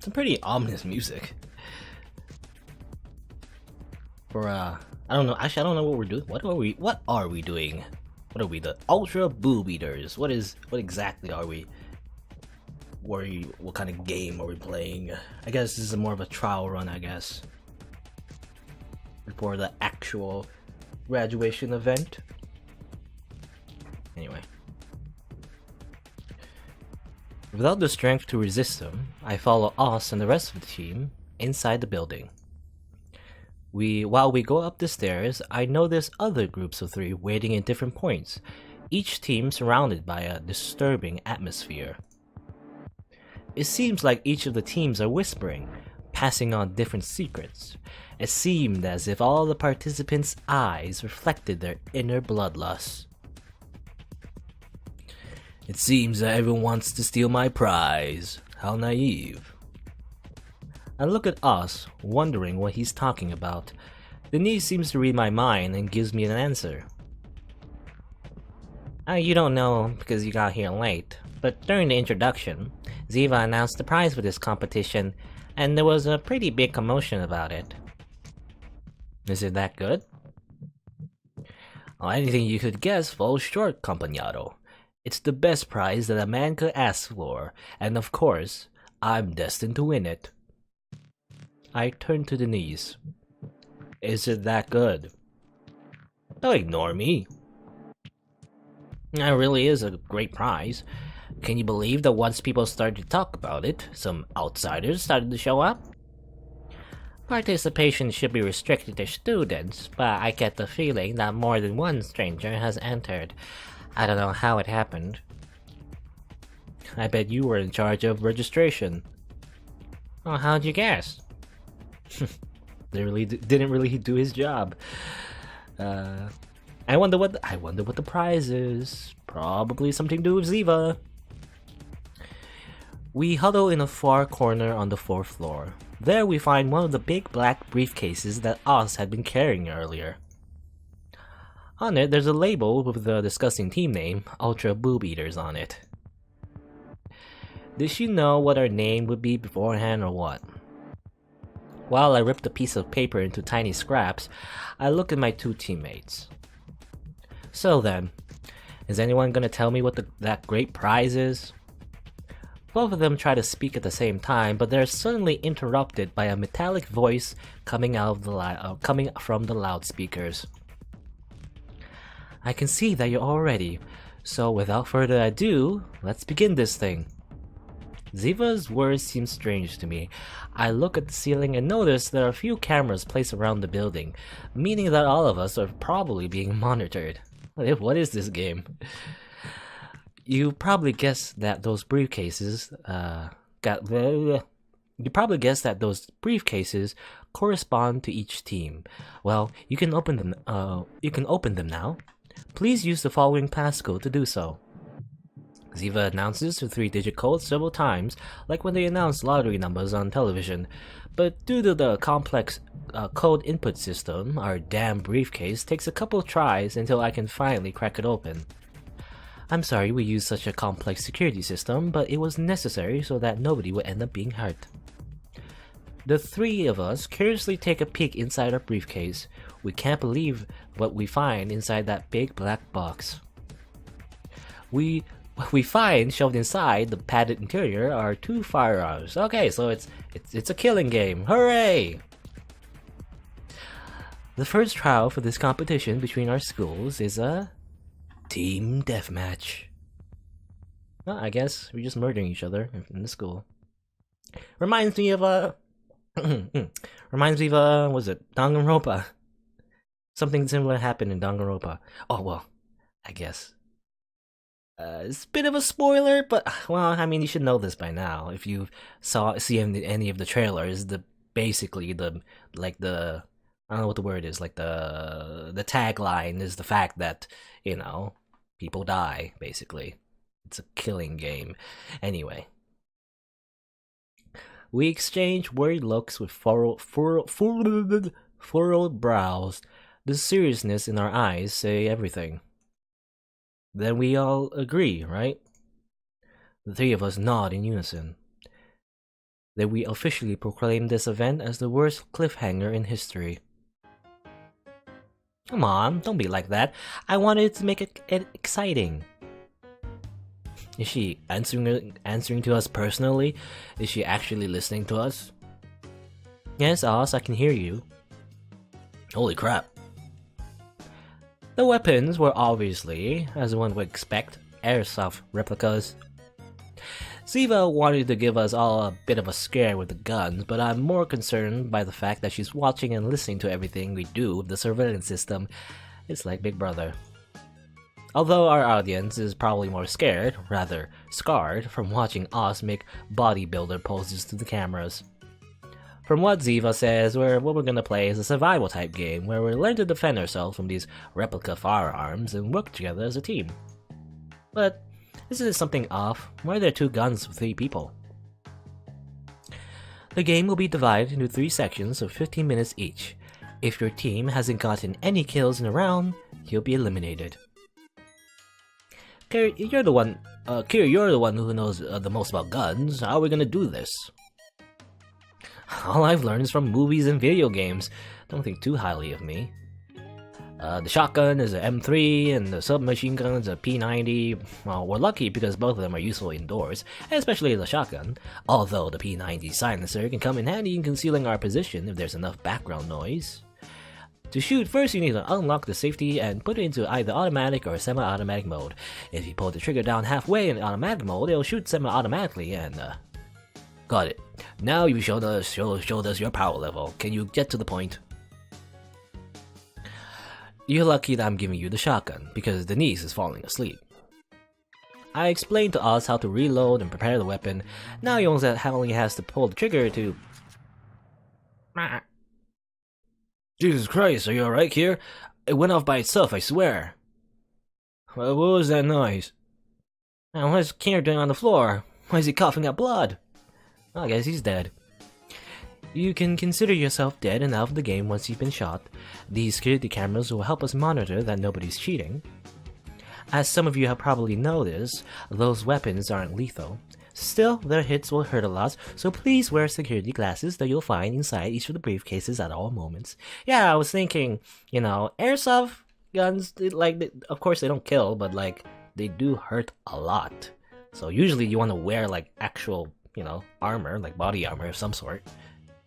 Some pretty ominous music. For I don't know. Actually, I don't know what we're doing. What are we? What are we doing? What are we? The Ultra Boob Eaters. What exactly are we? What kind of game are we playing? I guess this is more of a trial run. I guess before the actual graduation event. Anyway. Without the strength to resist them, I follow us and the rest of the team inside the building. While we go up the stairs, I notice other groups of three waiting in different points, each team surrounded by a disturbing atmosphere. It seems like each of the teams are whispering, passing on different secrets. It seemed as if all the participants' eyes reflected their inner bloodlust. It seems that everyone wants to steal my prize. How naive. I look at us, wondering what he's talking about. Denise seems to read my mind and gives me an answer. You don't know because you got here late, but during the introduction, Ziva announced the prize for this competition, and there was a pretty big commotion about it. Is it that good? Anything you could guess falls short, compañero. It's the best prize that a man could ask for, and of course, I'm destined to win it. I turn to Denise. Is it that good? Don't ignore me. It really is a great prize. Can you believe that once people started to talk about it, some outsiders started to show up? Participation should be restricted to students, but I get the feeling that more than one stranger has entered. I don't know how it happened. I bet you were in charge of registration. Oh, how'd you guess? They really didn't really do his job. I wonder what the prize is. Probably something to do with Ziva. We huddle in a far corner on the 4th floor. There we find one of the big black briefcases that Oz had been carrying earlier. On it, there's a label with the disgusting team name, Ultra Boob Eaters, on it. Did she know what our name would be beforehand or what? While I rip the piece of paper into tiny scraps, I look at my two teammates. So then, is anyone gonna tell me what that great prize is? Both of them try to speak at the same time, but they're suddenly interrupted by a metallic voice coming from the loudspeakers. I can see that you're all ready, so without further ado, let's begin this thing. Ziva's words seem strange to me. I look at the ceiling and notice there are a few cameras placed around the building, meaning that all of us are probably being monitored. What is this game? You probably guessed that those briefcases correspond to each team. Well, you can open them. Now. Please use the following passcode to do so. Ziva announces the 3-digit code several times, like when they announce lottery numbers on television. But due to the complex code input system, our damn briefcase takes a couple tries until I can finally crack it open. I'm sorry we used such a complex security system, but it was necessary so that nobody would end up being hurt. The three of us curiously take a peek inside our briefcase. We can't believe what we find inside that big black box. What we find shoved inside the padded interior are 2 firearms. Okay, so it's a killing game. Hooray! The first trial for this competition between our schools is a team deathmatch. Well, I guess we're just murdering each other in the school. Reminds me of was it Danganronpa? Something similar happened in Danganronpa. Oh well, I guess. It's a bit of a spoiler, but well, I mean, you should know this by now. If you see any of the trailers, basically the I don't know what the word is, like the tagline is the fact that, you know, people die, basically. It's a killing game. Anyway. We exchange worried looks with furrowed brows. The seriousness in our eyes say everything. Then we all agree, right? The three of us nod in unison. that we officially proclaim this event as the worst cliffhanger in history. Come on, don't be like that. I wanted to make it exciting. Is she answering to us personally? Is she actually listening to us? Yes, Oz, I can hear you. Holy crap. The weapons were obviously, as one would expect, airsoft replicas. Ziva wanted to give us all a bit of a scare with the guns, but I'm more concerned by the fact that she's watching and listening to everything we do with the surveillance system. It's like Big Brother. Although our audience is probably more scared, rather scarred, from watching us make bodybuilder poses to the cameras. From what Ziva says, what we're gonna play is a survival type game where we learn to defend ourselves from these replica firearms and work together as a team. But isn't something off? Why are there 2 guns for 3 people? The game will be divided into 3 sections of 15 minutes each. If your team hasn't gotten any kills in a round, you'll be eliminated. Kira, you're the one who knows the most about guns. How are we gonna do this? All I've learned is from movies and video games. Don't think too highly of me. The shotgun is an M3 and the submachine gun is a P90. Well, we're lucky because both of them are useful indoors, especially the shotgun, although the P90 silencer can come in handy in concealing our position if there's enough background noise. To shoot, first you need to unlock the safety and put it into either automatic or semi-automatic mode. If you pull the trigger down halfway in automatic mode, it'll shoot semi-automatically and got it. Now you've showed us your power level. Can you get to the point? You're lucky that I'm giving you the shotgun, because Denise is falling asleep. I explained to Oz how to reload and prepare the weapon. Now he only has to pull the trigger to... Jesus Christ, are you alright here? It went off by itself, I swear. What was that noise? And what's Keinart doing on the floor? Why is he coughing up blood? I guess he's dead. You can consider yourself dead and out of the game once you've been shot. These security cameras will help us monitor that nobody's cheating. As some of you have probably noticed, those weapons aren't lethal. Still, their hits will hurt a lot, so please wear security glasses that you'll find inside each of the briefcases at all moments. Yeah, I was thinking, airsoft guns, of course they don't kill, but they do hurt a lot. So usually you want to wear actual, armor, like body armor of some sort.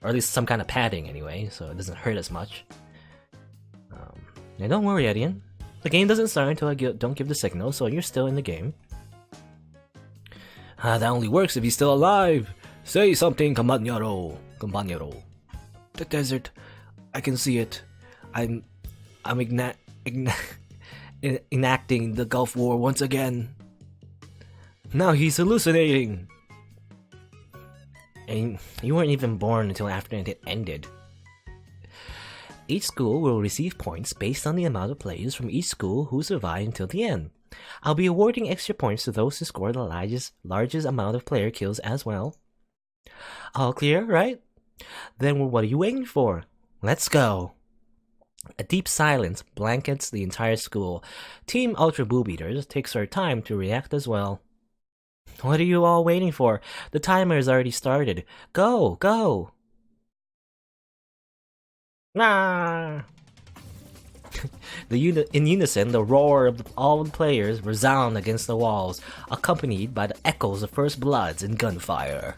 Or at least some kind of padding anyway, so it doesn't hurt as much. And don't worry, Edian. The game doesn't start until I don't give the signal, so you're still in the game. That only works if he's still alive! Say something, compañero. The desert. I can see it. I'm enacting the Gulf War once again. Now he's hallucinating! And you weren't even born until after it ended. Each school will receive points based on the amount of players from each school who survive until the end. I'll be awarding extra points to those who score the largest amount of player kills as well. All clear, right? Then what are you waiting for? Let's go! A deep silence blankets the entire school. Team Ultra Boob Eaters takes their time to react as well. What are you all waiting for? The timer has already started. Go! Go! Ah! In unison, the roar of all the players resound against the walls, accompanied by the echoes of first bloods and gunfire.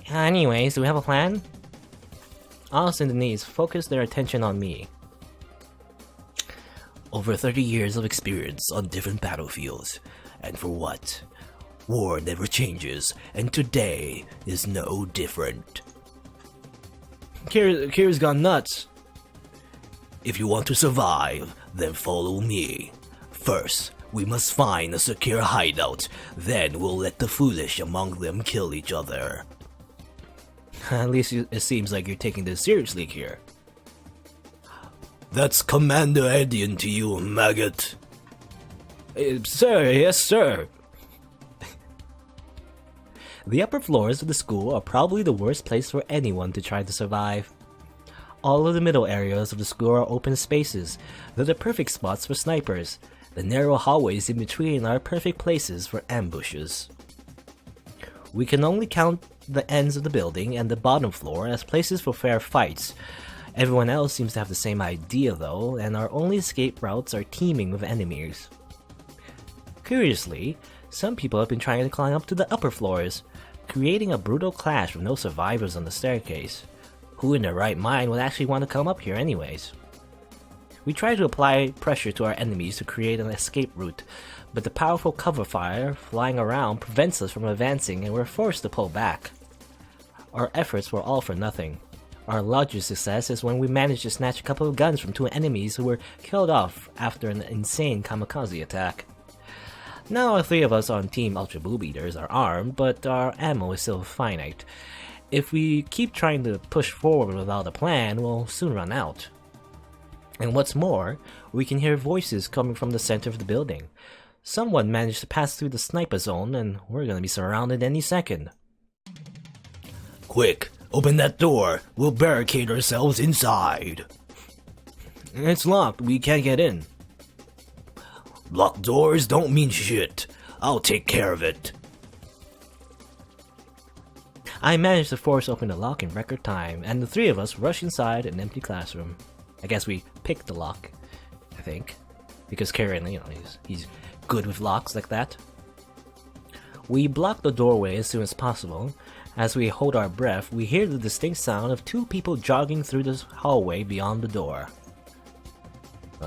Anyways, do we have a plan? Oz and Denise focus their attention on me. Over 30 years of experience on different battlefields. And for what? War never changes, and today is no different. Kira's gone nuts. If you want to survive, then follow me. First, we must find a secure hideout, then we'll let the foolish among them kill each other. At least it seems like you're taking this seriously here. That's Commander Edian to you, maggot. Sir, yes sir. The upper floors of the school are probably the worst place for anyone to try to survive. All of the middle areas of the school are open spaces. They're the perfect spots for snipers. The narrow hallways in between are perfect places for ambushes. We can only count the ends of the building and the bottom floor as places for fair fights. Everyone else seems to have the same idea though, and our only escape routes are teeming with enemies. Curiously, some people have been trying to climb up to the upper floors, creating a brutal clash with no survivors on the staircase. Who in their right mind would actually want to come up here anyways? We try to apply pressure to our enemies to create an escape route, but the powerful cover fire flying around prevents us from advancing and we're forced to pull back. Our efforts were all for nothing. Our largest success is when we managed to snatch a couple of guns from two enemies who were killed off after an insane kamikaze attack. Now our three of us on Team Ultra Boob Eaters are armed, but our ammo is still finite. If we keep trying to push forward without a plan, we'll soon run out. And what's more, we can hear voices coming from the center of the building. Someone managed to pass through the sniper zone and we're gonna be surrounded any second. Quick, open that door. We'll barricade ourselves inside. It's locked, we can't get in. Locked doors don't mean shit. I'll take care of it. I managed to force open the lock in record time, and the three of us rush inside an empty classroom. I guess we picked the lock, I think, because Karen, he's good with locks like that. We block the doorway as soon as possible. As we hold our breath, we hear the distinct sound of two people jogging through the hallway beyond the door.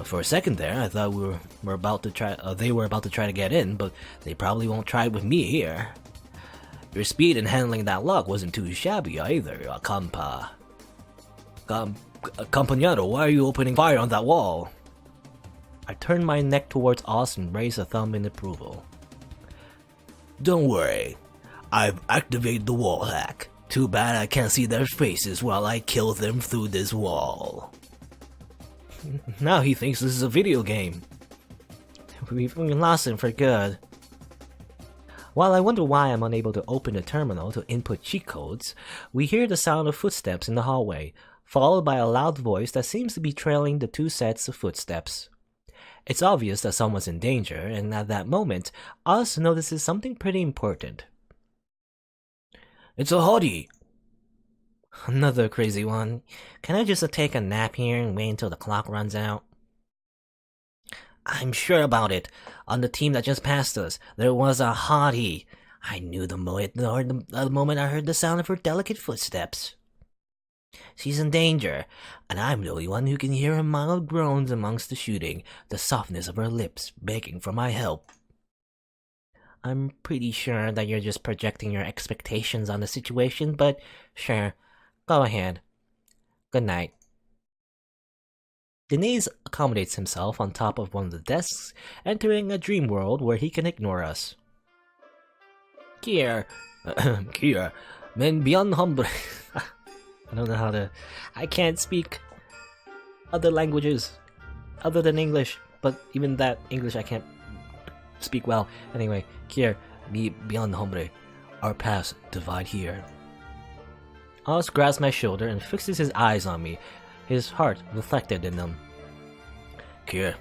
For a second there, I thought they were about to try to get in, but they probably won't try it with me here. Your speed in handling that lock wasn't too shabby either, compa. Compañero, why are you opening fire on that wall? I turned my neck towards Oz and raised a thumb in approval. Don't worry, I've activated the wall hack. Too bad I can't see their faces while I kill them through this wall. Now he thinks this is a video game. We've lost him for good. While I wonder why I'm unable to open the terminal to input cheat codes, we hear the sound of footsteps in the hallway, followed by a loud voice that seems to be trailing the two sets of footsteps. It's obvious that someone's in danger, and at that moment, Oz notices something pretty important. It's a hottie! Another crazy one. Can I just take a nap here and wait until the clock runs out? I'm sure about it. On the team that just passed us, there was a hottie. I knew the moment I heard the sound of her delicate footsteps. She's in danger, and I'm the only one who can hear her mild groans amongst the shooting, the softness of her lips begging for my help. I'm pretty sure that you're just projecting your expectations on the situation, but sure, go ahead. Good night. Denise accommodates himself on top of one of the desks, entering a dream world where he can ignore us. Kier, men beyond humble. I don't know how to... I can't speak other languages other than English, but even that English I can't speak well. Anyway, Kier, beyond the hombre, our paths divide here. Oz grabs my shoulder and fixes his eyes on me, his heart reflected in them. Kier,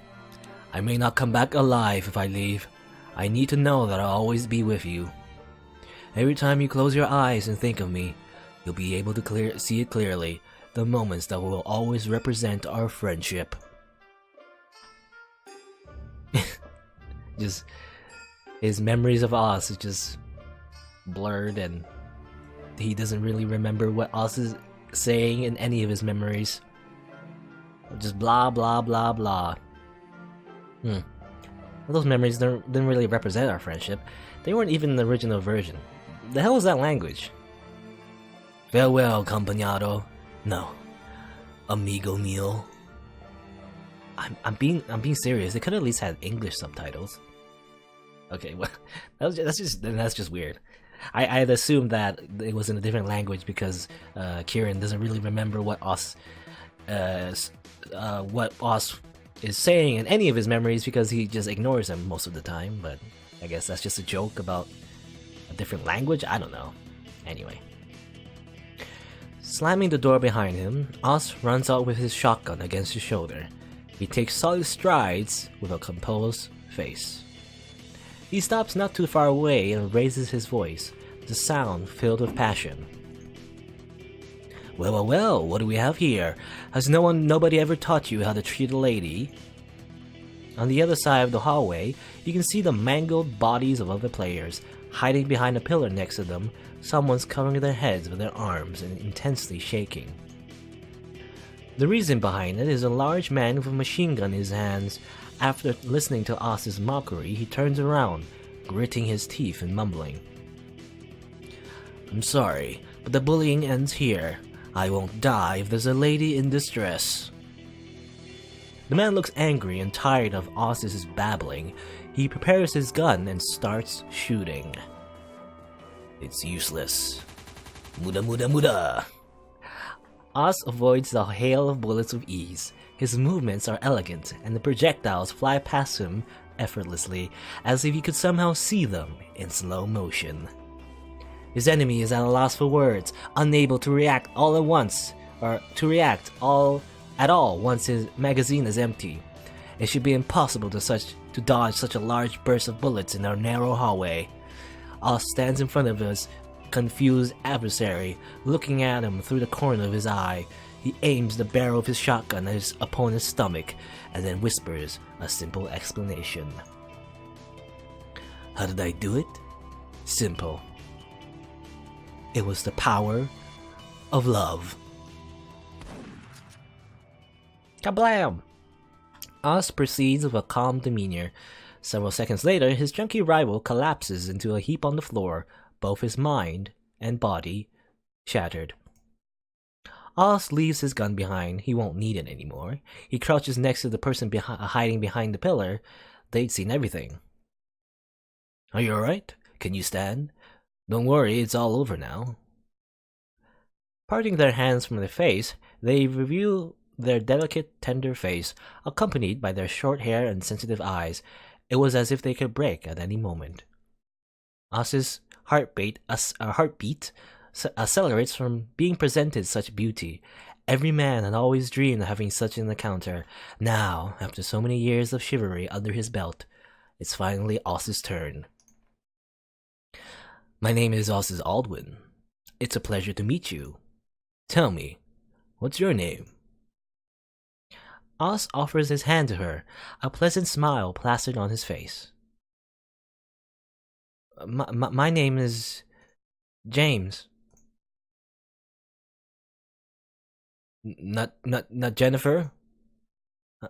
I may not come back alive if I leave. I need to know that I'll always be with you. Every time you close your eyes and think of me, you'll be able to see it clearly, the moments that will always represent our friendship. Just his memories of Oz is just blurred, and he doesn't really remember what Oz is saying in any of his memories. Just blah blah blah blah. Well, those memories didn't really represent our friendship. They weren't even in the original version. The hell was that language? Farewell, compañero. No, amigo mío. I'm being serious. They could have at least had English subtitles. Okay, well, that's just weird. I'd assumed that it was in a different language because Kieran doesn't really remember what Oz is saying in any of his memories because he just ignores them most of the time. But I guess that's just a joke about a different language. I don't know. Anyway. Slamming the door behind him, Oz runs out with his shotgun against his shoulder. He takes solid strides with a composed face. He stops not too far away and raises his voice, the sound filled with passion. Well, what do we have here? Has nobody ever taught you how to treat a lady? On the other side of the hallway, you can see the mangled bodies of other players. Hiding behind a pillar next to them, someone's covering their heads with their arms and intensely shaking. The reason behind it is a large man with a machine gun in his hands. After listening to Oz's mockery, he turns around, gritting his teeth and mumbling. I'm sorry, but the bullying ends here. I won't die if there's a lady in distress. The man looks angry and tired of Oz's babbling. He prepares his gun and starts shooting. It's useless. Muda. Oz avoids the hail of bullets with ease. His movements are elegant, and the projectiles fly past him effortlessly, as if he could somehow see them in slow motion. His enemy is at a loss for words, unable to react all at once, or to react at all once his magazine is empty. It should be impossible to dodge such a large burst of bullets in our narrow hallway. Oz stands in front of his confused adversary, looking at him through the corner of his eye. He aims the barrel of his shotgun at his opponent's stomach, and then whispers a simple explanation. How did I do it? Simple. It was the power of love. Kablam! Oz proceeds with a calm demeanor. Several seconds later, his junkie rival collapses into a heap on the floor, both his mind and body shattered. Oz leaves his gun behind. He won't need it anymore. He crouches next to the person hiding behind the pillar. They'd seen everything. Are you alright? Can you stand? Don't worry, it's all over now. Parting their hands from their face, they reveal their delicate, tender face, accompanied by their short hair and sensitive eyes. It was as if they could break at any moment. Oz's heartbeat accelerates from being presented such beauty. Every man had always dreamed of having such an encounter. Now, after so many years of chivalry under his belt, it's finally Oz's turn. My name is Oz Aldwin. It's a pleasure to meet you. Tell me, what's your name? Oz offers his hand to her, a pleasant smile plastered on his face. My name is James. Not Jennifer?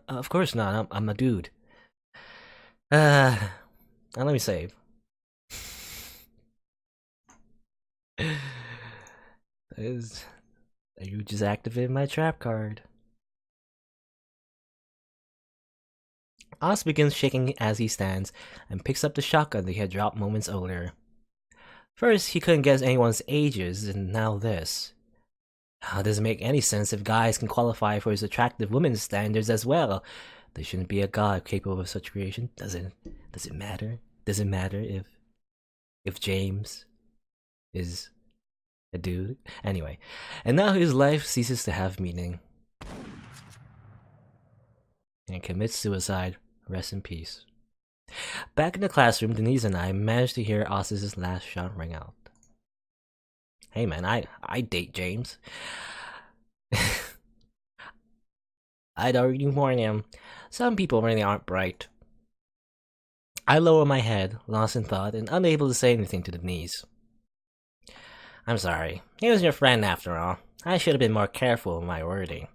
Of course not. I'm a dude. Now let me save. You just activated my trap card. Oz begins shaking as he stands and picks up the shotgun that he had dropped moments earlier. First, he couldn't guess anyone's ages, and now this. It doesn't make any sense if guys can qualify for his attractive women's standards as well. There shouldn't be a god capable of such creation. Does it matter? Does it matter if James is a dude? Anyway, and now his life ceases to have meaning. And commits suicide. Rest in peace. Back in the classroom, Denise and I managed to hear Oz's last shot ring out. Hey man, I date James. I'd already warned him. Some people really aren't bright. I lower my head, lost in thought, and unable to say anything to Denise. I'm sorry. He was your friend after all. I should have been more careful with my wording.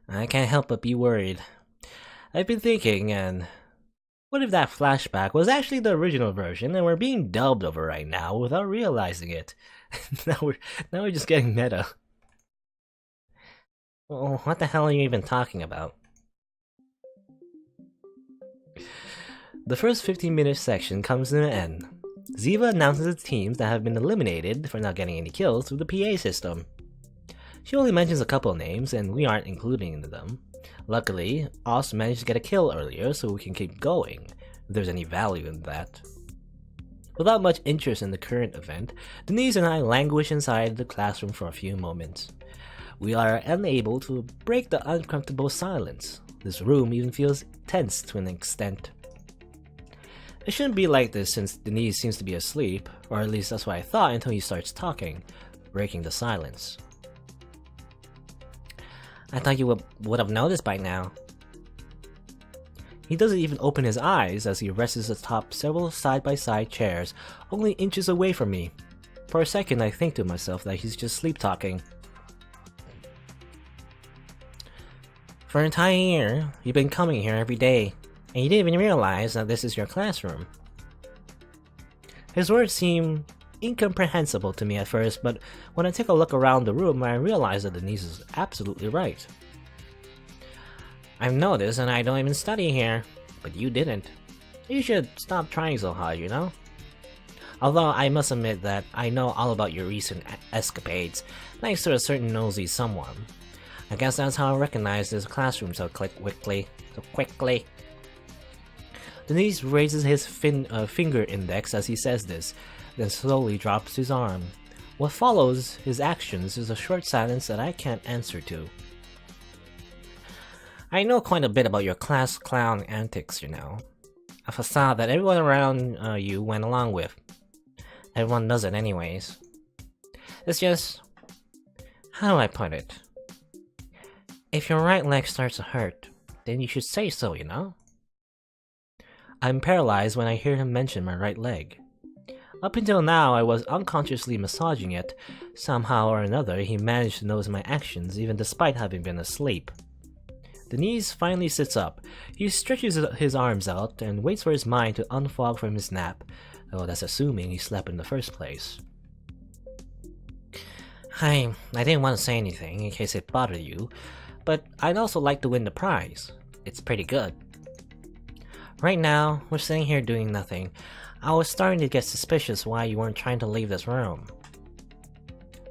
I can't help but be worried. I've been thinking, and what if that flashback was actually the original version and we're being dubbed over right now without realizing it? now we're just getting meta. Well, what the hell are you even talking about? The first 15-minute section comes to an end. Ziva announces the teams that have been eliminated for not getting any kills through the PA system. She only mentions a couple names, and we aren't including them. Luckily, Oz managed to get a kill earlier, so we can keep going, if there's any value in that. Without much interest in the current event, Denise and I languish inside the classroom for a few moments. We are unable to break the uncomfortable silence. This room even feels tense to an extent. It shouldn't be like this since Denise seems to be asleep, or at least that's what I thought until he starts talking, breaking the silence. I thought you would have noticed by now. He doesn't even open his eyes as he rests atop several side-by-side chairs, only inches away from me. For a second I think to myself that he's just sleep-talking. For an entire year, you've been coming here every day, and you didn't even realize that this is your classroom. His words seem incomprehensible to me at first, but when I take a look around the room, I realize that Denise is absolutely right. I've noticed and I don't even study here, but you didn't. You should stop trying so hard, you know? Although I must admit that I know all about your recent escapades, thanks to a certain nosy someone. I guess that's how I recognize this classroom so quickly. Denise raises his finger index as he says this, then slowly drops his arm. What follows his actions is a short silence that I can't answer to. I know quite a bit about your class clown antics, you know. A facade that everyone around you went along with. Everyone does it anyways. It's just... how do I put it? If your right leg starts to hurt, then you should say so, you know? I'm paralyzed when I hear him mention my right leg. Up until now, I was unconsciously massaging it. Somehow or another, he managed to notice my actions even despite having been asleep. Denise finally sits up. He stretches his arms out and waits for his mind to unfog from his nap, though that's assuming he slept in the first place. I didn't want to say anything in case it bothered you, but I'd also like to win the prize. It's pretty good. Right now, we're sitting here doing nothing. I was starting to get suspicious why you weren't trying to leave this room.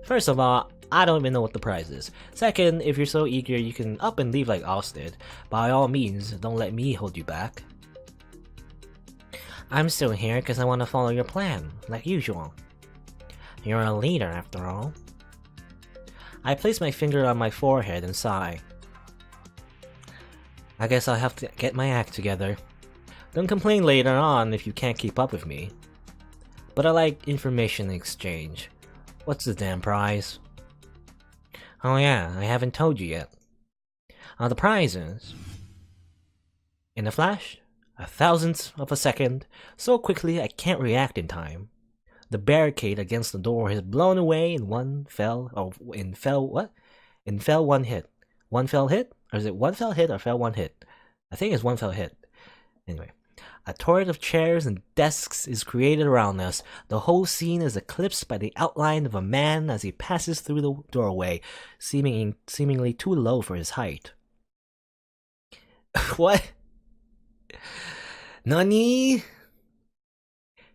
First of all, I don't even know what the prize is. Second, if you're so eager you can up and leave like Oz did. By all means, don't let me hold you back. I'm still here because I want to follow your plan, like usual. You're a leader after all. I place my finger on my forehead and sigh. I guess I'll have to get my act together. Don't complain later on if you can't keep up with me. But I like information exchange. What's the damn prize? Oh yeah, I haven't told you yet. The prize is... in a flash, a thousandth of a second, so quickly I can't react in time. The barricade against the door is blown away in one fell one hit. One fell hit? Or is it one fell hit or fell one hit? I think it's one fell hit. Anyway. A torrent of chairs and desks is created around us. The whole scene is eclipsed by the outline of a man as he passes through the doorway, seemingly too low for his height. What? Nani?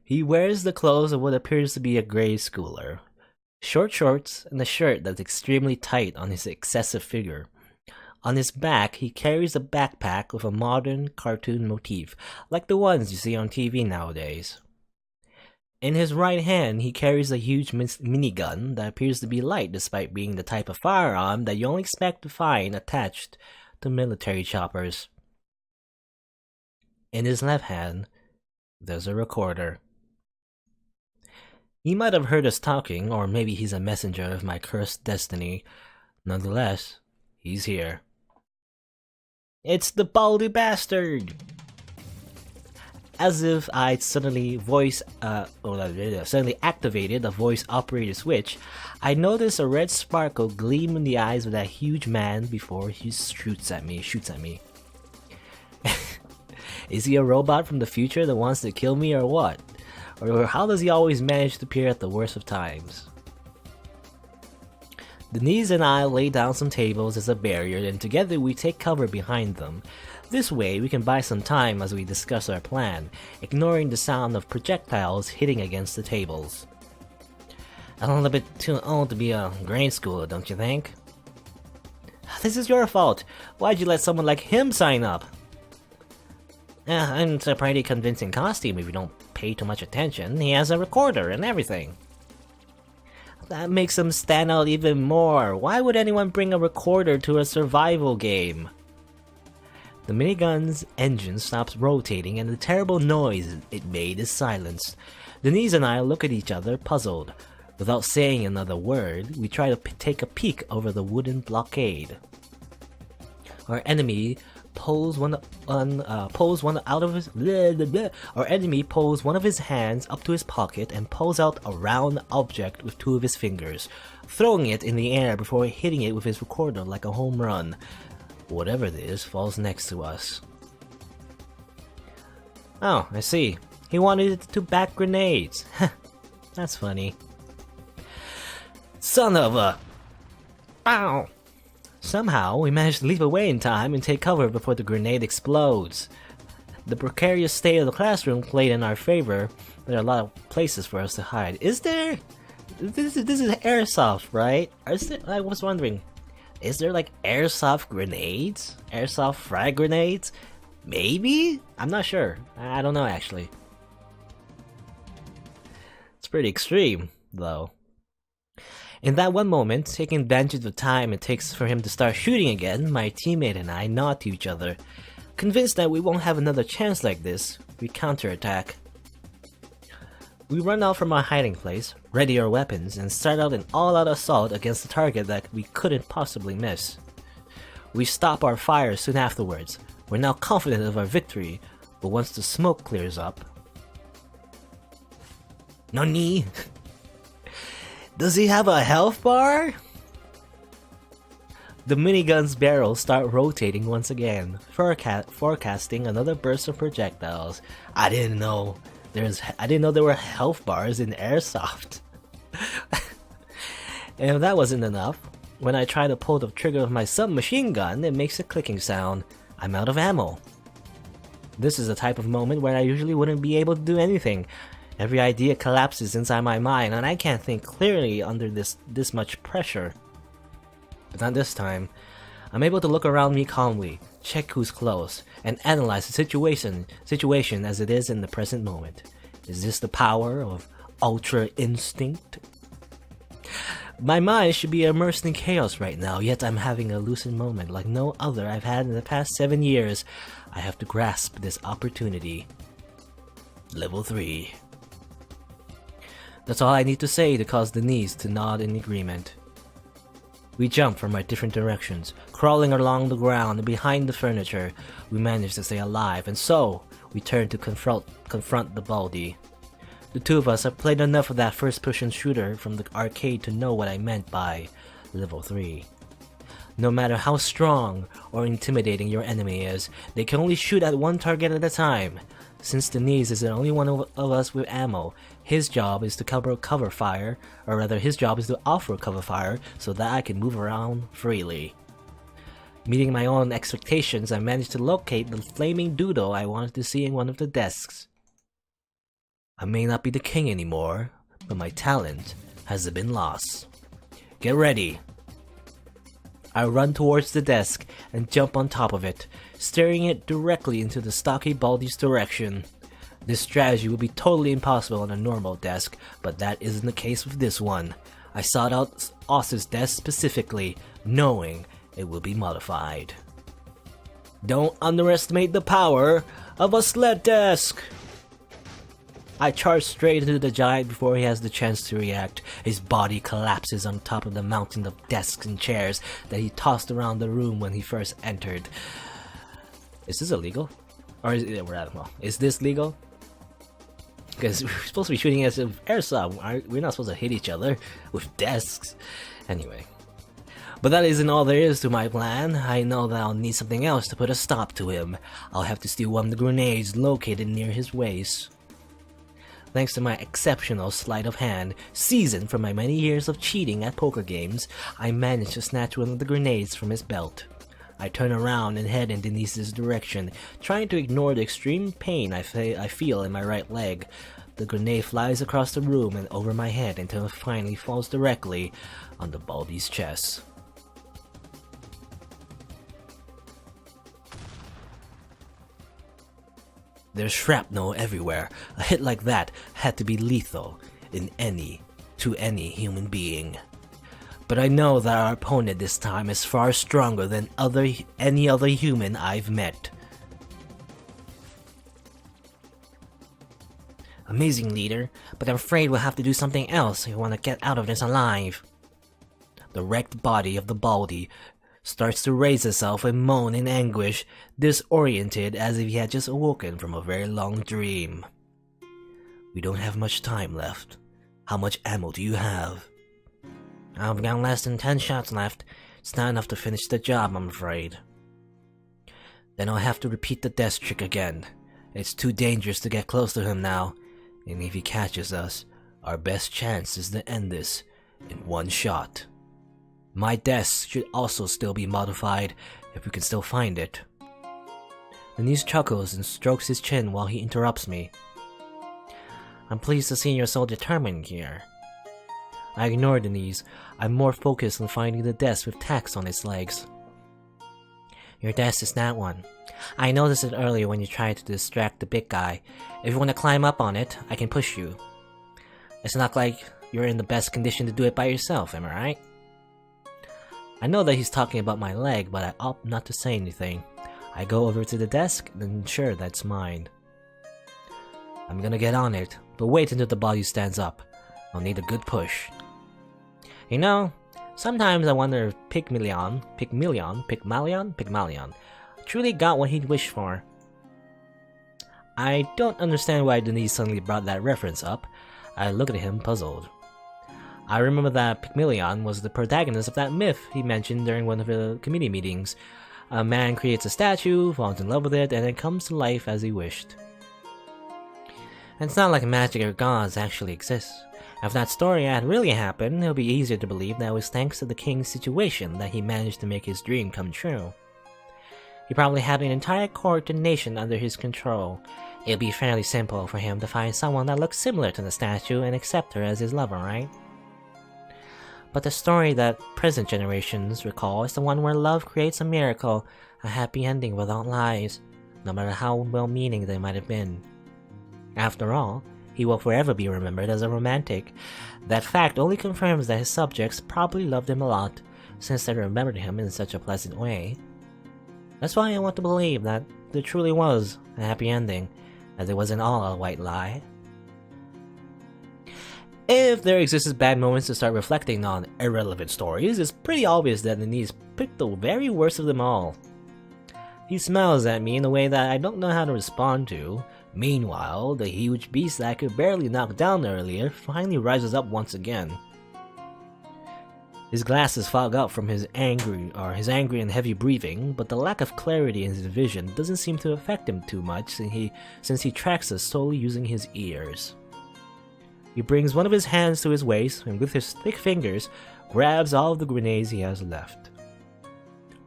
He wears the clothes of what appears to be a grade schooler. Short shorts and a shirt that's extremely tight on his excessive figure. On his back, he carries a backpack with a modern cartoon motif, like the ones you see on TV nowadays. In his right hand, he carries a huge minigun that appears to be light despite being the type of firearm that you only expect to find attached to military choppers. In his left hand, there's a recorder. He might have heard us talking, or maybe he's a messenger of my cursed destiny. Nonetheless, he's here. It's the baldy bastard! As if I'd suddenly activated a voice-operated switch, I noticed a red sparkle gleam in the eyes of that huge man before he shoots at me. Is he a robot from the future that wants to kill me or what? Or how does he always manage to appear at the worst of times? Denise and I lay down some tables as a barrier and together we take cover behind them. This way we can buy some time as we discuss our plan, ignoring the sound of projectiles hitting against the tables. I'm a little bit too old to be a grade schooler, don't you think? This is your fault. Why'd you let someone like him sign up? It's a pretty convincing costume if you don't pay too much attention. He has a recorder and everything. That makes him stand out even more. Why would anyone bring a recorder to a survival game? The minigun's engine stops rotating and the terrible noise it made is silenced. Denise and I look at each other, puzzled. Without saying another word, we try to take a peek over the wooden blockade. Our enemy pulls one out of his Our enemy pulls one of his hands up to his pocket and pulls out a round object with two of his fingers, throwing it in the air before hitting it with his recorder like a home run. Whatever it is falls next to us. Oh, I see. He wanted it to back grenades. That's funny. Son of a... Ow! Somehow, we managed to leap away in time and take cover before the grenade explodes. The precarious state of the classroom played in our favor. There are a lot of places for us to hide. Is there? This is airsoft, right? I was wondering, is there like airsoft grenades? Airsoft frag grenades? Maybe? I'm not sure. I don't know actually. It's pretty extreme, though. In that one moment, taking advantage of the time it takes for him to start shooting again, my teammate and I nod to each other. Convinced that we won't have another chance like this, we counterattack. We run out from our hiding place, ready our weapons, and start out an all-out assault against a target that we couldn't possibly miss. We stop our fire soon afterwards. We're now confident of our victory, but once the smoke clears up... Nani? Does he have a health bar? The minigun's barrels start rotating once again, forecasting another burst of projectiles. I didn't know there were health bars in airsoft. And if that wasn't enough, when I try to pull the trigger of my submachine gun, it makes a clicking sound. I'm out of ammo. This is the type of moment where I usually wouldn't be able to do anything. Every idea collapses inside my mind, and I can't think clearly under this much pressure. But not this time. I'm able to look around me calmly, check who's close, and analyze the situation as it is in the present moment. Is this the power of Ultra Instinct? My mind should be immersed in chaos right now, yet I'm having a lucid moment like no other I've had in the past 7 years. I have to grasp this opportunity. Level 3. That's all I need to say to cause Denise to nod in agreement. We jump from our different directions, crawling along the ground and behind the furniture. We manage to stay alive, and so we turn to confront the Baldy. The two of us have played enough of that first-person shooter from the arcade to know what I meant by Level 3. No matter how strong or intimidating your enemy is, they can only shoot at one target at a time. Since Denise is the only one of us with ammo, his job is to cover fire, or rather his job is to offer cover fire so that I can move around freely. Meeting my own expectations, I managed to locate the flaming doodle I wanted to see in one of the desks. I may not be the king anymore, but my talent hasn't been lost. Get ready! I run towards the desk and jump on top of it, staring it directly into the stocky Baldy's direction. This strategy would be totally impossible on a normal desk, but that isn't the case with this one. I sought out Oss's desk specifically, knowing it will be modified. Don't underestimate the power of a sled desk! I charge straight into the giant before he has the chance to react. His body collapses on top of the mountain of desks and chairs that he tossed around the room when he first entered. Is this illegal? Or is this legal? Because we're supposed to be shooting as an airsoft. We're not supposed to hit each other with desks. Anyway. But that isn't all there is to my plan. I know that I'll need something else to put a stop to him. I'll have to steal one of the grenades located near his waist. Thanks to my exceptional sleight of hand, seasoned from my many years of cheating at poker games, I managed to snatch one of the grenades from his belt. I turn around and head in Denise's direction, trying to ignore the extreme pain I feel in my right leg. The grenade flies across the room and over my head until it finally falls directly on the Baldy's chest. There's shrapnel everywhere. A hit like that had to be lethal to any human being. But I know that our opponent this time is far stronger than any other human I've met. Amazing, leader, but I'm afraid we'll have to do something else if we want to get out of this alive. The wrecked body of the Baldy starts to raise itself and moan in anguish, disoriented as if he had just awoken from a very long dream. We don't have much time left. How much ammo do you have? I've got less than 10 shots left. It's not enough to finish the job, I'm afraid. Then I'll have to repeat the death trick again. It's too dangerous to get close to him now, and if he catches us, our best chance is to end this in one shot. My death should also still be modified if we can still find it. Denise chuckles and strokes his chin while he interrupts me. I'm pleased to see you're so determined here. I ignore Denise. I'm more focused on finding the desk with tacks on its legs. Your desk is that one. I noticed it earlier when you tried to distract the big guy. If you want to climb up on it, I can push you. It's not like you're in the best condition to do it by yourself, am I right? I know that he's talking about my leg, but I opt not to say anything. I go over to the desk and ensure that's mine. I'm gonna get on it, but wait until the body stands up. I'll need a good push. You know, sometimes I wonder if Pygmalion truly got what he'd wished for. I don't understand why Denise suddenly brought that reference up. I look at him puzzled. I remember that Pygmalion was the protagonist of that myth he mentioned during one of the committee meetings. A man creates a statue, falls in love with it, and it comes to life as he wished. And it's not like magic or gods actually exist. If that story had really happened, it would be easier to believe that it was thanks to the king's situation that he managed to make his dream come true. He probably had an entire court and nation under his control. It'd be fairly simple for him to find someone that looks similar to the statue and accept her as his lover, right? But the story that present generations recall is the one where love creates a miracle, a happy ending without lies, no matter how well-meaning they might have been. After all, he will forever be remembered as a romantic. That fact only confirms that his subjects probably loved him a lot, since they remembered him in such a pleasant way. That's why I want to believe that there truly was a happy ending, as it wasn't all a white lie. If there existed bad moments to start reflecting on irrelevant stories, it's pretty obvious that Denise picked the very worst of them all. He smiles at me in a way that I don't know how to respond to. Meanwhile, the huge beast that I could barely knock down earlier finally rises up once again. His glasses fog up from his angry and heavy breathing, but the lack of clarity in his vision doesn't seem to affect him too much since he tracks us solely using his ears. He brings one of his hands to his waist and with his thick fingers grabs all of the grenades he has left,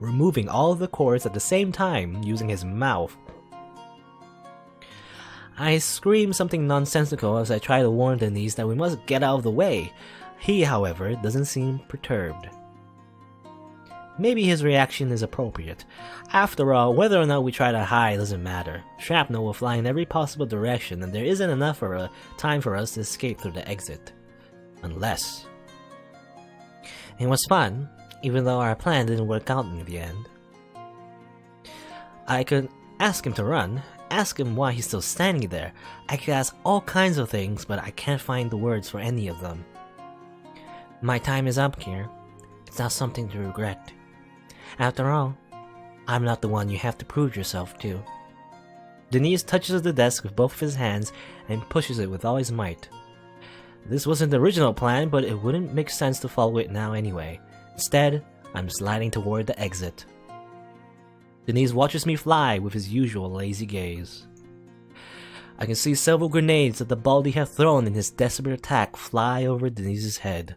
removing all of the cords at the same time using his mouth. I scream something nonsensical as I try to warn Denise that we must get out of the way. He, however, doesn't seem perturbed. Maybe his reaction is appropriate. After all, whether or not we try to hide doesn't matter. Shrapnel will fly in every possible direction and there isn't enough time for us to escape through the exit. Unless... It was fun, even though our plan didn't work out in the end. I could ask him to run, ask him why he's still standing there. I could ask all kinds of things, but I can't find the words for any of them. My time is up here. It's not something to regret. After all, I'm not the one you have to prove yourself to. Denise touches the desk with both of his hands and pushes it with all his might. This wasn't the original plan, but it wouldn't make sense to follow it now anyway. Instead, I'm sliding toward the exit. Denise watches me fly with his usual lazy gaze. I can see several grenades that the Baldy had thrown in his desperate attack fly over Denise's head.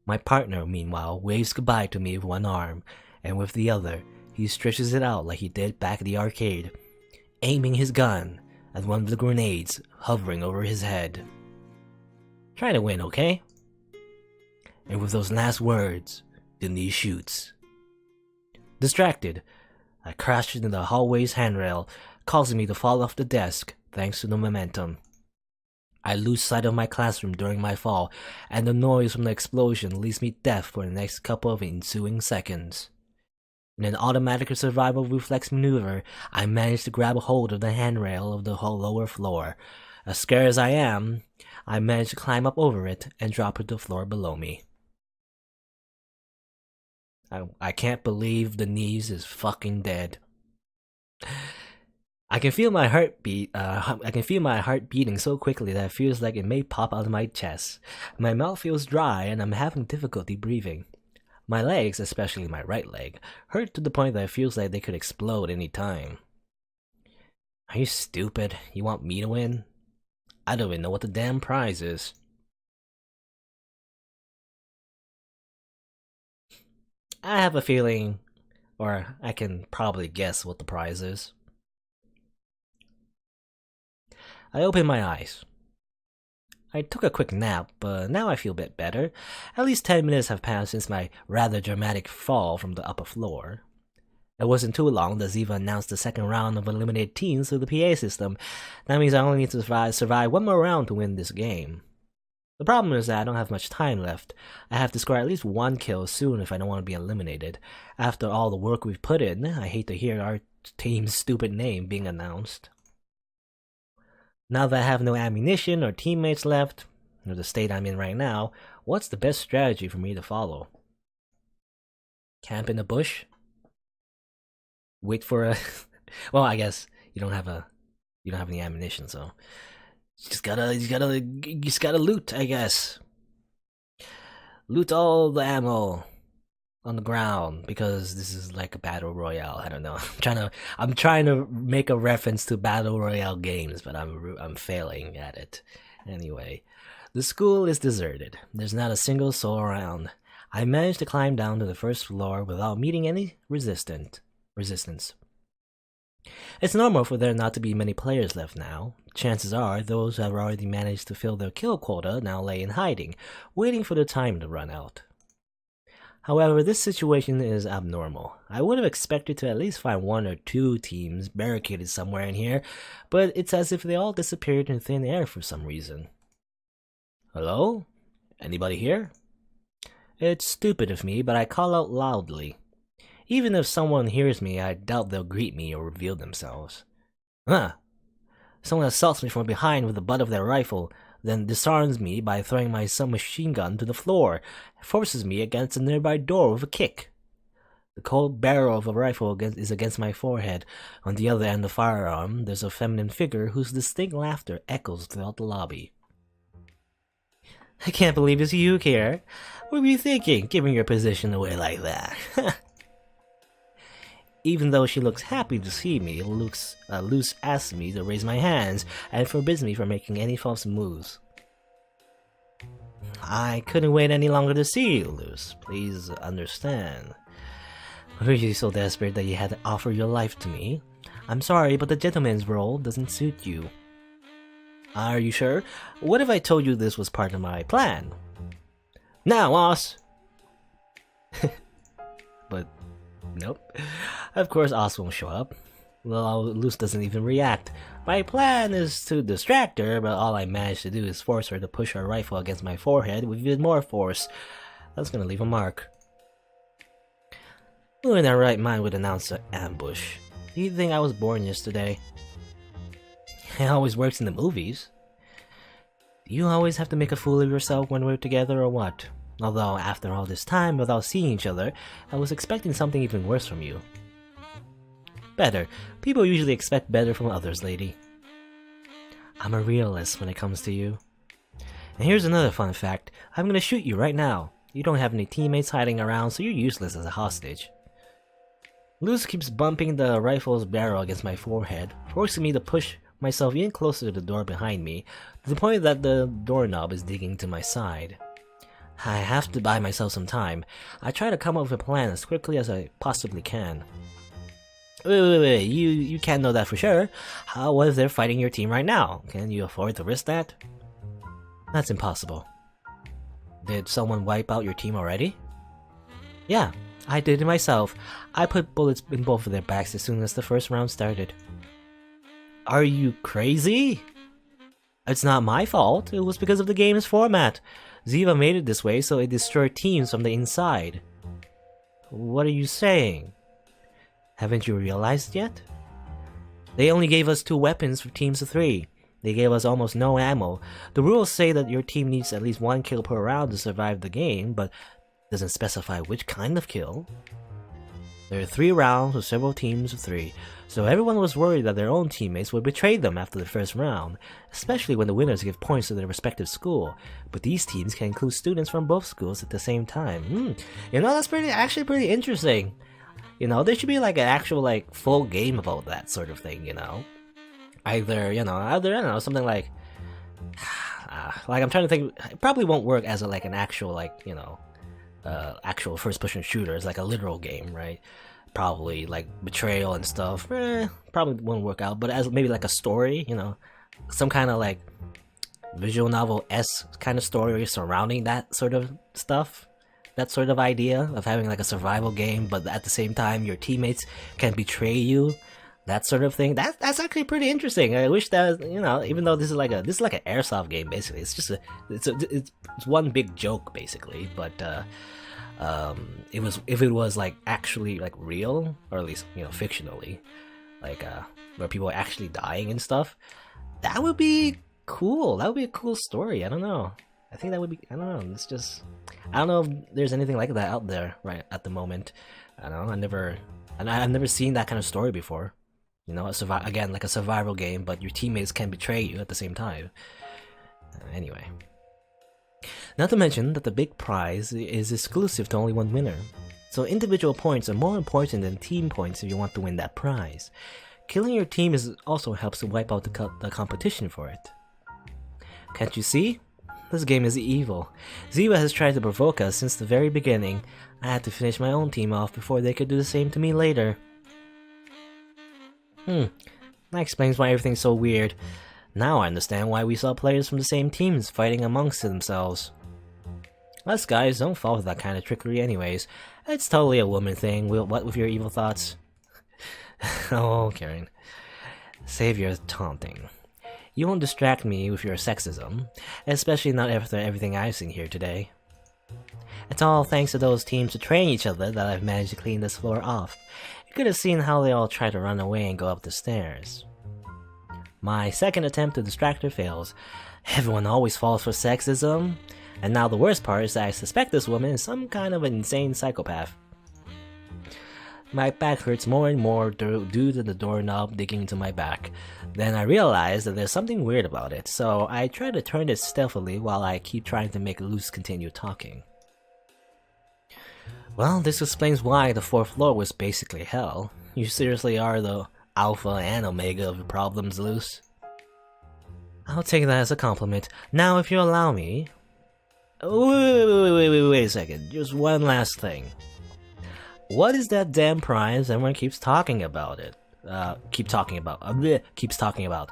My partner, meanwhile, waves goodbye to me with one arm, and with the other, he stretches it out like he did back at the arcade, aiming his gun at one of the grenades hovering over his head. Try to win, okay? And with those last words, Denise shoots. Distracted, I crash into the hallway's handrail, causing me to fall off the desk thanks to the momentum. I lose sight of my classroom during my fall, and the noise from the explosion leaves me deaf for the next couple of ensuing seconds. In an automatic survival reflex maneuver, I manage to grab a hold of the handrail of the lower floor. As scared as I am, I managed to climb up over it and drop it to the floor below me. I can't believe the knees is fucking dead. I can feel my heart beating so quickly that it feels like it may pop out of my chest. My mouth feels dry and I'm having difficulty breathing. My legs, especially my right leg, hurt to the point that it feels like they could explode any time. Are you stupid? You want me to win? I don't even know what the damn prize is. I have a feeling, or I can probably guess what the prize is. I open my eyes. I took a quick nap, but now I feel a bit better. At least 10 minutes have passed since my rather dramatic fall from the upper floor. It wasn't too long that Ziva announced the second round of eliminated teams through the PA system. That means I only need to survive one more round to win this game. The problem is that I don't have much time left. I have to score at least one kill soon if I don't want to be eliminated. After all the work we've put in, I hate to hear our team's stupid name being announced. Now that I have no ammunition or teammates left, or the state I'm in right now, what's the best strategy for me to follow? Camp in the bush? Wait for a... well, I guess you don't have any ammunition, so you just gotta loot, I guess. Loot all the ammo on the ground because this is like a battle royale. I don't know. I'm trying to make a reference to battle royale games, but I'm failing at it. Anyway, the school is deserted. There's not a single soul around. I managed to climb down to the first floor without meeting any resistance. It's normal for there not to be many players left now. Chances are those who have already managed to fill their kill quota now lay in hiding, waiting for the time to run out. However, this situation is abnormal. I would have expected to at least find one or two teams barricaded somewhere in here, but it's as if they all disappeared in thin air for some reason. Hello? Anybody here? It's stupid of me, but I call out loudly. Even if someone hears me, I doubt they'll greet me or reveal themselves. Someone assaults me from behind with the butt of their rifle, then disarms me by throwing my submachine gun to the floor, forces me against a nearby door with a kick. The cold barrel of a rifle is against my forehead. On the other end of the firearm, there's a feminine figure whose distinct laughter echoes throughout the lobby. I can't believe it's you, Kier. What were you thinking, giving your position away like that? Even though she looks happy to see me, Luce asks me to raise my hands and forbids me from making any false moves. I couldn't wait any longer to see you, Luce. Please understand. Were you so desperate that you had to offer your life to me? I'm sorry, but the gentleman's role doesn't suit you. Are you sure? What if I told you this was part of my plan? Now, Oz! But nope. Of course Oz won't show up. Well, Luce doesn't even react. My plan is to distract her, but all I manage to do is force her to push her rifle against my forehead with even more force. That's gonna leave a mark. Who in their right mind would announce an ambush? Do you think I was born yesterday? It always works in the movies. Do you always have to make a fool of yourself when we're together or what? Although, after all this time without seeing each other, I was expecting something even worse from you. Better. People usually expect better from others, lady. I'm a realist when it comes to you. And here's another fun fact. I'm gonna shoot you right now. You don't have any teammates hiding around, so you're useless as a hostage. Luce keeps bumping the rifle's barrel against my forehead, forcing me to push myself in closer to the door behind me, to the point that the doorknob is digging to my side. I have to buy myself some time. I try to come up with a plan as quickly as I possibly can. Wait, you can't know that for sure. What if they're fighting your team right now? Can you afford to risk that? That's impossible. Did someone wipe out your team already? Yeah, I did it myself. I put bullets in both of their backs as soon as the first round started. Are you crazy? It's not my fault. It was because of the game's format. Ziva made it this way so it destroyed teams from the inside. What are you saying? Haven't you realized yet? They only gave us 2 weapons for teams of 3. They gave us almost no ammo. The rules say that your team needs at least 1 kill per round to survive the game, but doesn't specify which kind of kill. There are 3 rounds with several teams of 3, so everyone was worried that their own teammates would betray them after the first round, especially when the winners give points to their respective school. But these teams can include students from both schools at the same time. You know, that's actually pretty interesting. You know, there should be like an actual like full game about that sort of thing, you know? Either, I don't know, something like I'm trying to think, it probably won't work as like an actual like, actual first-person shooter. It's like a literal game, right? Probably like betrayal and stuff. Probably won't work out. But as maybe like a story, some kind of like visual novel-esque kind of story surrounding that sort of stuff. That sort of idea of having like a survival game, but at the same time your teammates can betray you. That sort of thing. That's actually pretty interesting. I wish that even though this is like an airsoft game basically. It's just it's one big joke basically, but if it was like actually like real, or at least fictionally, like where people are actually dying and stuff, that would be cool. That would be a cool story. I don't know. I think that would be. I don't know. It's just. I don't know if there's anything like that out there right at the moment. I don't know. I've never seen that kind of story before. Again, like a survival game, but your teammates can betray you at the same time. Anyway. Not to mention that the big prize is exclusive to only one winner. So individual points are more important than team points if you want to win that prize. Killing your team also helps to wipe out the competition for it. Can't you see? This game is evil. Ziva has tried to provoke us since the very beginning. I had to finish my own team off before they could do the same to me later. That explains why everything's so weird. Now I understand why we saw players from the same teams fighting amongst themselves. Us guys don't fall for that kind of trickery anyways. It's totally a woman thing. What with your evil thoughts? Oh, Karen. Save your taunting. You won't distract me with your sexism, especially not after everything I've seen here today. It's all thanks to those teams betraying each other that I've managed to clean this floor off. You could have seen how they all try to run away and go up the stairs. My second attempt to distract her fails. Everyone always falls for sexism. And now the worst part is that I suspect this woman is some kind of an insane psychopath. My back hurts more and more due to the doorknob digging into my back. Then I realize that there's something weird about it, so I try to turn it stealthily while I keep trying to make Luz continue talking. Well, this explains why the 4th floor was basically hell. You seriously are the alpha and omega of the problems, Luz. I'll take that as a compliment. Now, if you allow me... Wait a second. Just one last thing. What is that damn prize everyone keeps talking about? Keeps talking about.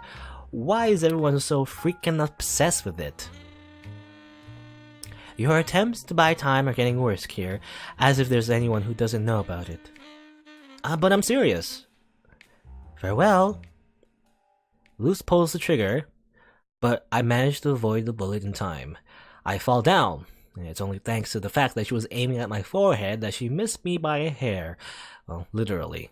Why is everyone so freaking obsessed with it? Your attempts to buy time are getting worse, Kier, as if there's anyone who doesn't know about it. But I'm serious. Farewell. Luz pulls the trigger, but I managed to avoid the bullet in time. I fall down. It's only thanks to the fact that she was aiming at my forehead that she missed me by a hair. Well, literally.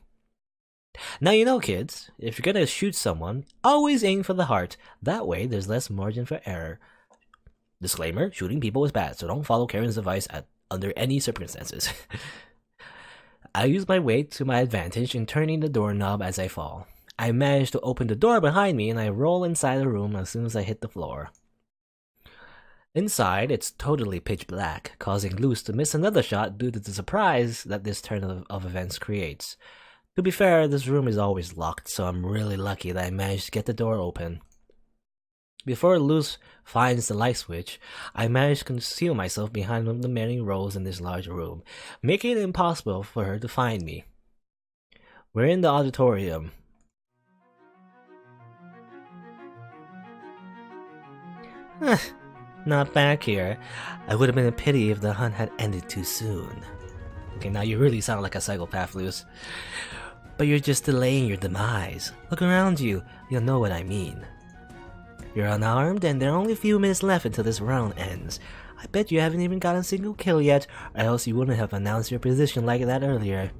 Now kids, if you're gonna shoot someone, always aim for the heart. That way, there's less margin for error. Disclaimer, shooting people is bad, so don't follow Karen's advice under any circumstances. I use my weight to my advantage in turning the doorknob as I fall. I manage to open the door behind me and I roll inside the room as soon as I hit the floor. Inside, it's totally pitch black, causing Luz to miss another shot due to the surprise that this turn of events creates. To be fair, this room is always locked, so I'm really lucky that I managed to get the door open. Before Luz finds the light switch, I manage to conceal myself behind one of the many rows in this large room, making it impossible for her to find me. We're in the auditorium. Not back here. It would have been a pity if the hunt had ended too soon. Okay, now you really sound like a psychopath, Luz. But you're just delaying your demise. Look around you, you'll know what I mean. You're unarmed, and there are only a few minutes left until this round ends. I bet you haven't even got a single kill yet, or else you wouldn't have announced your position like that earlier.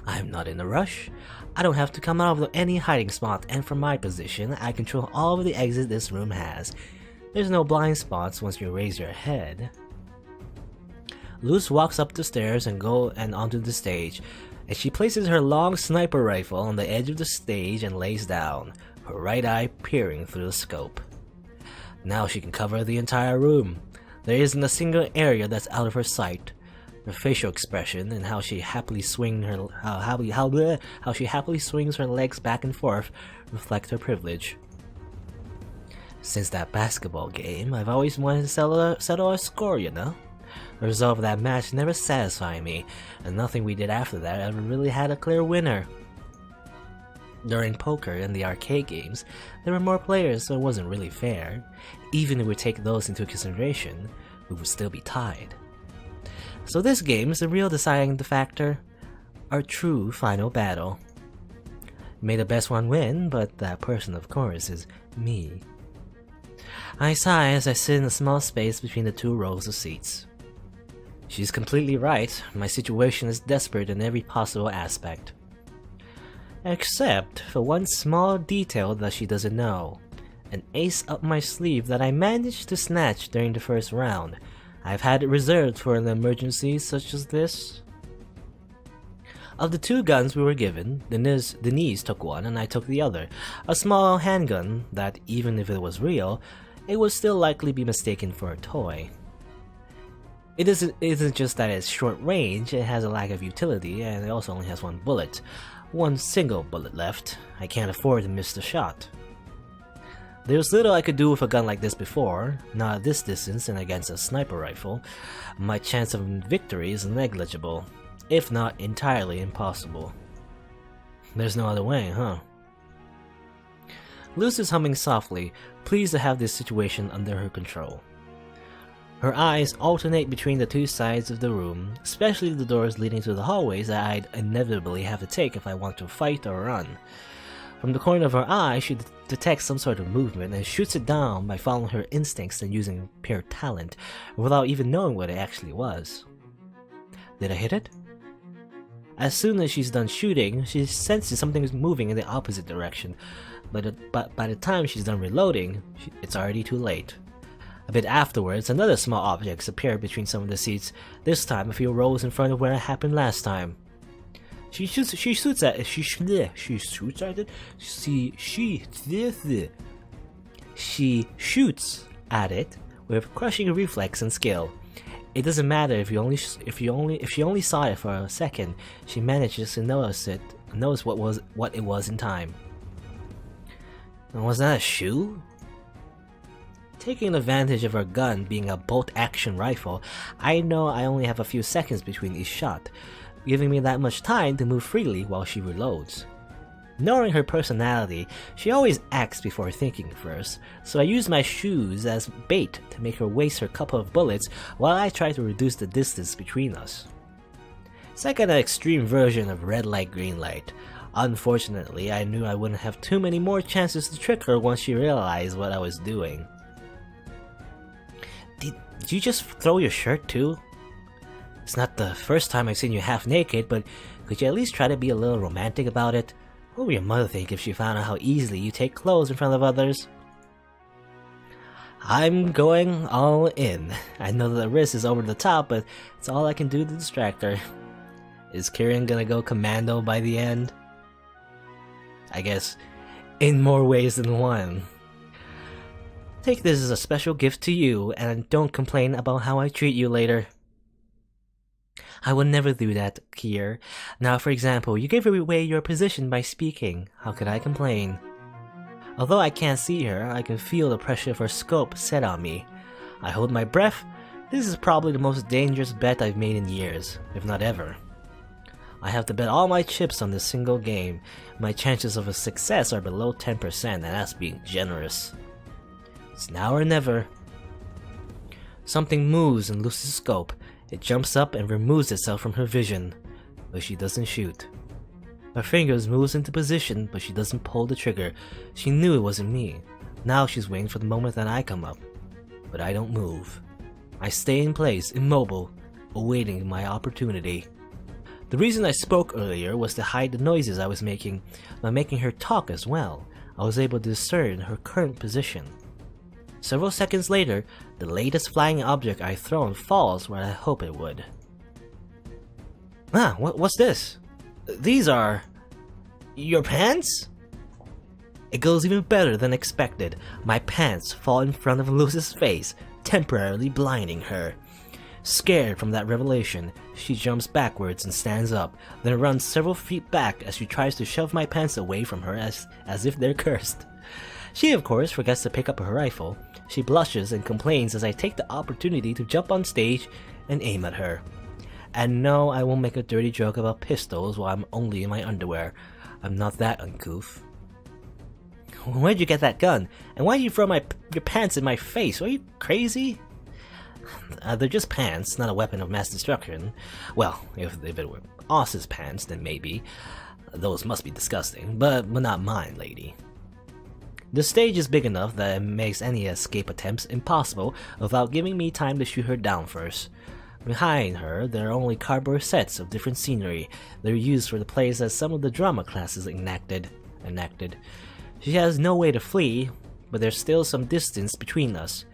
I'm not in a rush. I don't have to come out of any hiding spot, and from my position, I control all of the exits this room has. There's no blind spots once you raise your head. Luz walks up the stairs and onto the stage, and she places her long sniper rifle on the edge of the stage and lays down, her right eye peering through the scope. Now she can cover the entire room. There isn't a single area that's out of her sight. Her facial expression and how she happily swings her legs back and forth reflect her privilege. Since that basketball game, I've always wanted to settle a score, you know? The result of that match never satisfied me, and nothing we did after that ever really had a clear winner. During poker and the arcade games, there were more players, so it wasn't really fair. Even if we take those into consideration, we would still be tied. So this game is the real deciding factor, our true final battle. May the best one win, but that person, of course, is me. I sigh as I sit in a small space between the 2 rows of seats. She's completely right, my situation is desperate in every possible aspect. Except for one small detail that she doesn't know. An ace up my sleeve that I managed to snatch during the first round. I've had it reserved for an emergency such as this. Of the 2 guns we were given, Denise took one and I took the other. A small handgun that, even if it was real, it would still likely be mistaken for a toy. It isn't just that it's short range, it has a lack of utility, and it also only has 1 bullet. 1 single bullet left. I can't afford to miss the shot. There's little I could do with a gun like this before, not at this distance and against a sniper rifle. My chance of victory is negligible, if not entirely impossible. There's no other way, huh? Luz is humming softly, pleased to have this situation under her control. Her eyes alternate between the 2 sides of the room, especially the doors leading to the hallways that I'd inevitably have to take if I want to fight or run. From the corner of her eye, she detects some sort of movement and shoots it down by following her instincts and using pure talent, without even knowing what it actually was. Did I hit it? As soon as she's done shooting, she senses something is moving in the opposite direction, but by the time she's done reloading, it's already too late. A bit afterwards, another small object appeared between some of the seats, this time a few rows in front of where it happened last time. She shoots at it with crushing reflex and skill. It doesn't matter if she only saw it for a second. She manages to notice what it was in time. And was that a shoe? Taking advantage of her gun being a bolt-action rifle, I know I only have a few seconds between each shot, giving me that much time to move freely while she reloads. Knowing her personality, she always acts before thinking first, so I use my shoes as bait to make her waste her couple of bullets while I try to reduce the distance between us. It's like an extreme version of red light, green light. Unfortunately, I knew I wouldn't have too many more chances to trick her once she realized what I was doing. Did you just throw your shirt too? It's not the first time I've seen you half naked, but could you at least try to be a little romantic about it? What would your mother think if she found out how easily you take clothes in front of others? I'm going all in. I know that the risk is over the top, but it's all I can do to distract her. Is Kieran gonna go commando by the end? I guess in more ways than one. Take this as a special gift to you, and don't complain about how I treat you later. I would never do that, Kier. Now, for example, you gave away your position by speaking. How could I complain? Although I can't see her, I can feel the pressure of her scope set on me. I hold my breath. This is probably the most dangerous bet I've made in years, if not ever. I have to bet all my chips on this single game. My chances of a success are below 10%, and that's being generous. It's now or never. Something moves in Luz's scope. It jumps up and removes itself from her vision, but she doesn't shoot. Her fingers moves into position, but she doesn't pull the trigger. She knew it wasn't me. Now she's waiting for the moment that I come up. But I don't move. I stay in place, immobile, awaiting my opportunity. The reason I spoke earlier was to hide the noises I was making by making her talk as well. I was able to discern her current position. Several seconds later, the latest flying object I've thrown falls where I hope it would. Ah, what's this? These are... your pants? It goes even better than expected. My pants fall in front of Luz's face, temporarily blinding her. Scared from that revelation, she jumps backwards and stands up, then runs several feet back as she tries to shove my pants away from her as if they're cursed. She, of course, forgets to pick up her rifle. She blushes and complains as I take the opportunity to jump on stage and aim at her. And no, I won't make a dirty joke about pistols while I'm only in my underwear. I'm not that uncouth. Where'd you get that gun? And why'd you throw your pants in my face? Are you crazy? They're just pants, not a weapon of mass destruction. Well, if it were Oss's pants, then maybe. Those must be disgusting, but not mine, lady. The stage is big enough that it makes any escape attempts impossible without giving me time to shoot her down first. Behind her, there are only cardboard sets of different scenery that are used for the plays that some of the drama classes enacted. She has no way to flee, but there's still some distance between us.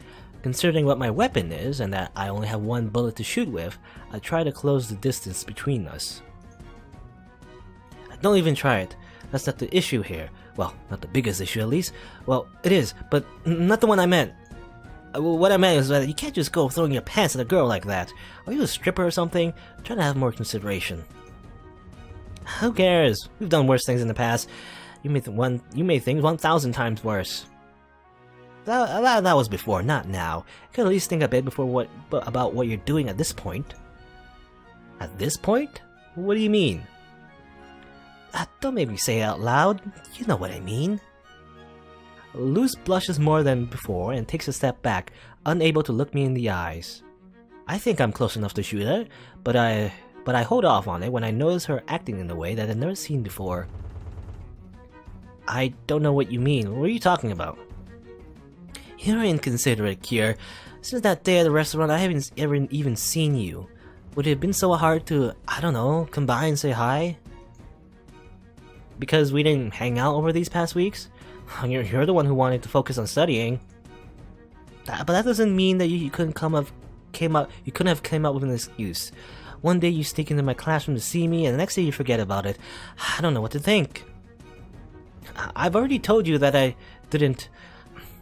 Considering what my weapon is, and that I only have one bullet to shoot with, I try to close the distance between us. Don't even try it. That's not the issue here. Well, not the biggest issue at least. Well, it is, but not the one I meant. What I meant is that you can't just go throwing your pants at a girl like that. Are you a stripper or something? Try to have more consideration. Who cares? We've done worse things in the past. You made things 1,000 times worse. That was before, not now. You can at least think a bit about what you're doing at this point. At this point? What do you mean? Don't make me say it out loud. You know what I mean. Luz blushes more than before and takes a step back, unable to look me in the eyes. I think I'm close enough to shoot her, but I hold off on it when I notice her acting in a way that I've never seen before. I don't know what you mean. What are you talking about? You're inconsiderate, Kier. Since that day at the restaurant, I haven't ever even seen you. Would it have been so hard to, I don't know, come by and say hi? Because we didn't hang out over these past weeks? You're the one who wanted to focus on studying. But that doesn't mean that you couldn't have came up with an excuse. One day you sneak into my classroom to see me, and the next day you forget about it. I don't know what to think. I've already told you that I didn't...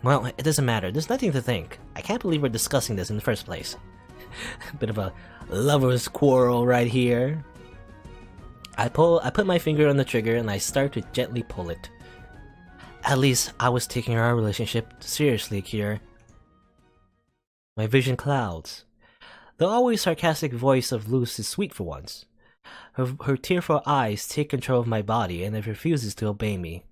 Well, it doesn't matter. There's nothing to think. I can't believe we're discussing this in the first place. Bit of a lover's quarrel right here. I put my finger on the trigger and I start to gently pull it. At least I was taking our relationship seriously, Kier. My vision clouds. The always sarcastic voice of Luz is sweet for once. Her tearful eyes take control of my body and it refuses to obey me.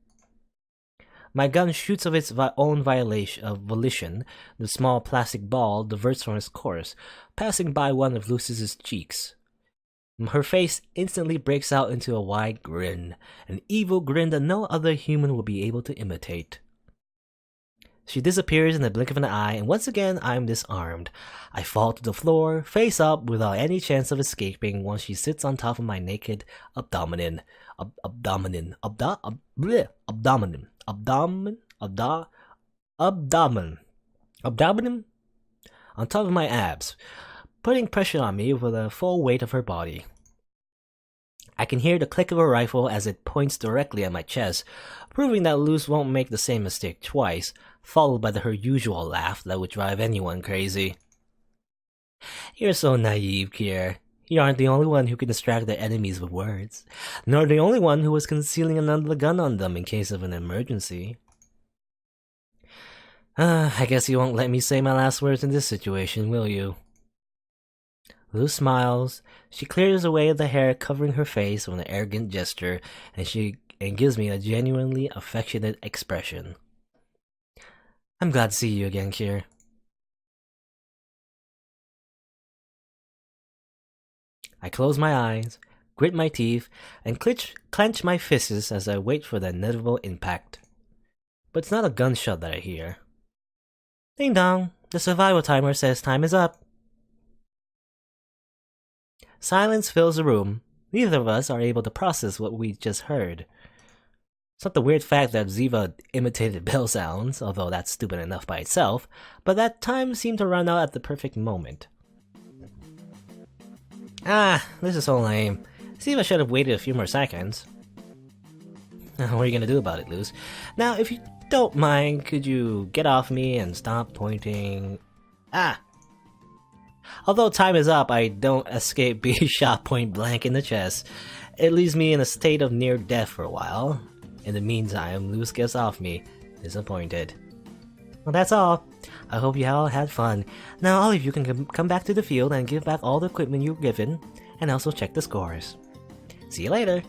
My gun shoots of its own volition. The small plastic ball diverts from its course, passing by one of Luz's cheeks. Her face instantly breaks out into a wide grin, an evil grin that no other human will be able to imitate. She disappears in the blink of an eye, and once again I am disarmed. I fall to the floor, face up, without any chance of escaping once she sits on top of my naked abdomen. Abdomen. On top of my abs, putting pressure on me with the full weight of her body. I can hear the click of a rifle as it points directly at my chest, proving that Luz won't make the same mistake twice, followed by her usual laugh that would drive anyone crazy. You're so naive, Kier. You aren't the only one who can distract their enemies with words, nor the only one who was concealing another gun on them in case of an emergency. I guess you won't let me say my last words in this situation, will you? Luz smiles. She clears away the hair covering her face with an arrogant gesture, and gives me a genuinely affectionate expression. I'm glad to see you again, Kier. I close my eyes, grit my teeth, and clench my fists as I wait for the inevitable impact. But it's not a gunshot that I hear. Ding dong, the survival timer says time is up. Silence fills the room. Neither of us are able to process what we just heard. It's not the weird fact that Ziva imitated bell sounds, although that's stupid enough by itself, but that time seemed to run out at the perfect moment. Ah, this is so lame. Ziva should have waited a few more seconds. What are you gonna do about it, Luz? Now, if you don't mind, could you get off me and stop pointing... Ah! Although time is up, I don't escape being shot point blank in the chest. It leaves me in a state of near death for a while. In the meantime, Luz gets off me, disappointed. Well, that's all. I hope you all had fun. Now all of you can come back to the field and give back all the equipment you were given, and also check the scores. See you later!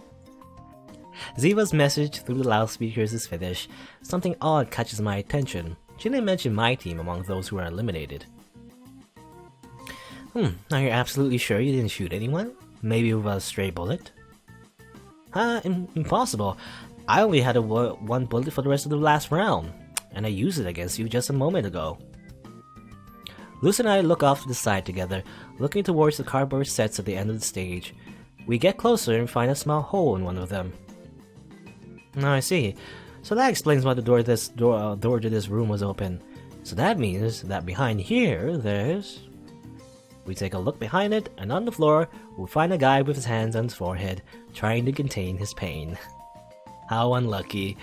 Ziva's message through the loudspeakers is finished. Something odd catches my attention. She didn't mention my team among those who were eliminated. Are you absolutely sure you didn't shoot anyone? Maybe with a stray bullet? Impossible. I only had one bullet for the rest of the last round, and I used it against you just a moment ago. Luz and I look off to the side together, looking towards the cardboard sets at the end of the stage. We get closer and find a small hole in one of them. Now I see. So that explains why the door to this room was open. So that means that behind here, there's... We take a look behind it, and on the floor, we find a guy with his hands on his forehead, trying to contain his pain. How unlucky.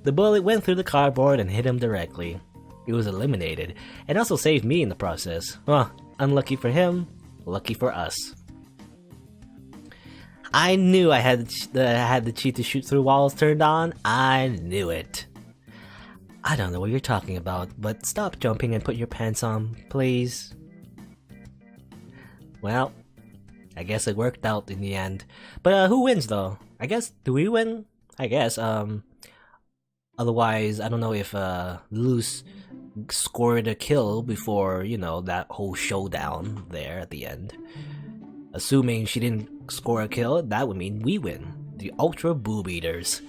The bullet went through the cardboard and hit him directly. He was eliminated, and also saved me in the process. Well, unlucky for him, lucky for us. I knew I had the cheat to shoot through walls turned on. I knew it. I don't know what you're talking about, but stop jumping and put your pants on, please. Well, I guess it worked out in the end. But who wins though? I guess, do we win? I guess, otherwise, I don't know if Luz scored a kill before, you know, that whole showdown there at the end. Assuming she didn't score a kill, that would mean we win. The Ultra Boob Eaters.